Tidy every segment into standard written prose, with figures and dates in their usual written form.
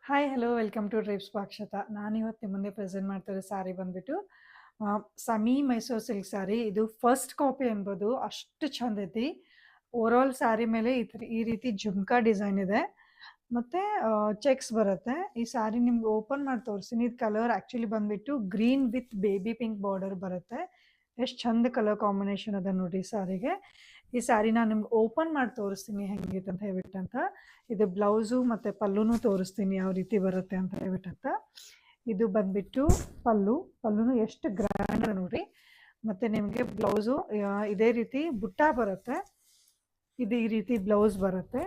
Hi hello welcome to ಡ್ರೀಪ್ಸ್ ಪಾಕ್ಷತಾ. ನಾನಿವತ್ತು ನಿಮ್ಮ ಮುಂದೆ ಪ್ರೆಸೆಂಟ್ ಮಾಡ್ತಿರೋ ಸ್ಯಾರಿ ಬಂದ್ಬಿಟ್ಟು ಸಮಿ ಮೈಸೂರು ಸಿಲ್ಕ್ ಸ್ಯಾರಿ. ಇದು ಫಸ್ಟ್ ಕಾಪಿ ಅನ್ಬೋದು, ಅಷ್ಟು ಚಂದ ಐತಿ. ಓವರಾಲ್ ಸ್ಯಾರಿ ಮೇಲೆ ಈ ರೀತಿ ಜುಮ್ಕಾ ಡಿಸೈನ್ ಇದೆ ಮತ್ತೆ ಚೆಕ್ಸ್ ಬರುತ್ತೆ. ಈ ಸ್ಯಾರಿ ನಿಮ್ಗೆ ಓಪನ್ ಮಾಡಿ ತೋರಿಸ್ತೀನಿ. ಇದು ಕಲರ್ ಆ್ಯಕ್ಚುಲಿ ಬಂದ್ಬಿಟ್ಟು green with baby pink border ಬರುತ್ತೆ. ಎಷ್ಟು ಚಂದ ಕಲರ್ ಕಾಂಬಿನೇಷನ್ ಅದ ನೋಡಿ ಸ್ಯಾರಿಗೆ. ಈ ಸ್ಯಾರಿ ನಾನು ನಿಮ್ಗೆ ಓಪನ್ ಮಾಡಿ ತೋರಿಸ್ತೀನಿ ಹೆಂಗಿತ್ತು ಅಂತ ಹೇಳ್ಬಿಟ್ಟು ಅಂತ. ಇದು ಬ್ಲೌಸು ಮತ್ತು ಪಲ್ಲುನು ತೋರಿಸ್ತೀನಿ ಯಾವ ರೀತಿ ಬರುತ್ತೆ ಅಂತ ಹೇಳ್ಬಿಟ್ಟು ಅಂತ. ಇದು ಬಂದ್ಬಿಟ್ಟು ಪಲ್ಲುನು ಎಷ್ಟು ಗ್ರ್ಯಾಂಡ್ ನೋಡಿ. ಮತ್ತು ನಿಮಗೆ ಬ್ಲೌಸು ಇದೇ ರೀತಿ ಬುಟ್ಟ ಬರುತ್ತೆ. ಇದು ಈ ರೀತಿ ಬ್ಲೌಸ್ ಬರುತ್ತೆ.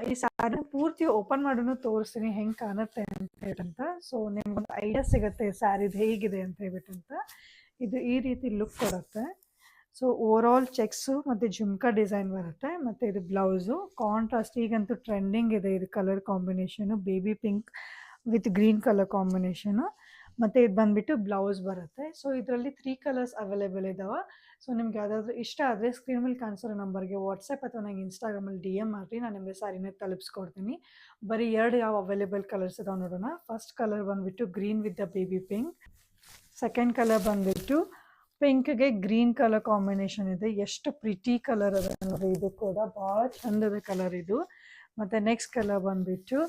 ಈ ಸ್ಯಾರಿ ಪೂರ್ತಿ ಓಪನ್ ಮಾಡೋನು ತೋರಿಸ್ತೀನಿ ಹೆಂಗೆ ಕಾಣುತ್ತೆ ಅಂತ ಹೇಳ್ಬಿಟ್ಟಂತ. ಸೊ ನಿಮ್ಗೊಂದು ಐಡಿಯಾ ಸಿಗುತ್ತೆ ಸ್ಯಾರಿದು ಹೇಗಿದೆ ಅಂತ ಹೇಳ್ಬಿಟ್ಟಂತ. ಇದು ಈ ರೀತಿ ಲುಕ್ ಕೊಡುತ್ತೆ. ಸೊ ಓವರ್ ಆಲ್ ಚೆಕ್ಸು ಮತ್ತು ಜುಮ್ಕಾ ಡಿಸೈನ್ ಬರುತ್ತೆ. ಮತ್ತು ಇದು ಬ್ಲೌಸು ಕಾಂಟ್ರಾಸ್ಟ್, ಈಗಂತೂ ಟ್ರೆಂಡಿಂಗ್ ಇದೆ ಇದು colour combination, baby pink with green colour combination. ಮತ್ತು ಇದು ಬಂದುಬಿಟ್ಟು ಬ್ಲೌಸ್ ಬರುತ್ತೆ. ಸೊ ಇದರಲ್ಲಿ 3 ಕಲರ್ಸ್ ಅವೈಲೇಬಲ್ ಇದ್ದಾವೆ. ಸೊ ನಿಮ್ಗೆ ಯಾವುದಾದ್ರೂ ಇಷ್ಟ ಆದರೆ ಸ್ಕ್ರೀನ್ ಮೇಲೆ ಕಾಣಿಸಿರೋ ನಂಬರ್ಗೆ ವಾಟ್ಸಪ್ ಅಥವಾ ನಂಗೆ ಇನ್ಸ್ಟಾಗ್ರಾಮಲ್ಲಿ DM ಮಾಡಿರಿ, ನಾನು ನಿಮಗೆ ಸ್ಯಾರಿನ ತಲುಪಿಸ್ಕೊಡ್ತೀನಿ. ಬರೀ 2 ಯಾವ ಅವೈಲೇಬಲ್ ಕಲರ್ಸ್ ಇದಾವೆ ನೋಡೋಣ. ಫಸ್ಟ್ ಕಲರ್ ಬಂದುಬಿಟ್ಟು green with the baby pink. Second colour ಬಂದುಬಿಟ್ಟು ಪಿಂಕ್ಗೆ ಗ್ರೀನ್ ಕಲರ್ ಕಾಂಬಿನೇಷನ್ ಇದೆ. ಎಷ್ಟು ಪ್ರಿಟಿ ಕಲರ್ ಅದ ನೋಡಿ. ಇದು ಕೂಡ ಭಾಳ ಚಂದದ ಕಲರ್ ಇದು. ಮತ್ತು ನೆಕ್ಸ್ಟ್ ಕಲರ್ ಬಂದುಬಿಟ್ಟು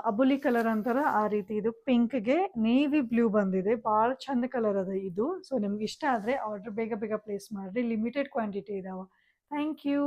ಅಬುಲಿ ಕಲರ್ ಅಂತಾರೆ ಆ ರೀತಿ. ಇದು ಪಿಂಕ್ಗೆ ನೇವಿ ಬ್ಲೂ ಬಂದಿದೆ. ಭಾಳ ಚಂದ ಕಲರ್ ಅದ ಇದು. ಸೊ ನಿಮ್ಗೆ ಇಷ್ಟ ಆದರೆ ಆರ್ಡರ್ ಬೇಗ ಬೇಗ ಪ್ಲೇಸ್ ಮಾಡಿರಿ. ಲಿಮಿಟೆಡ್ ಕ್ವಾಂಟಿಟಿ ಇದಾವೆ. Thank you.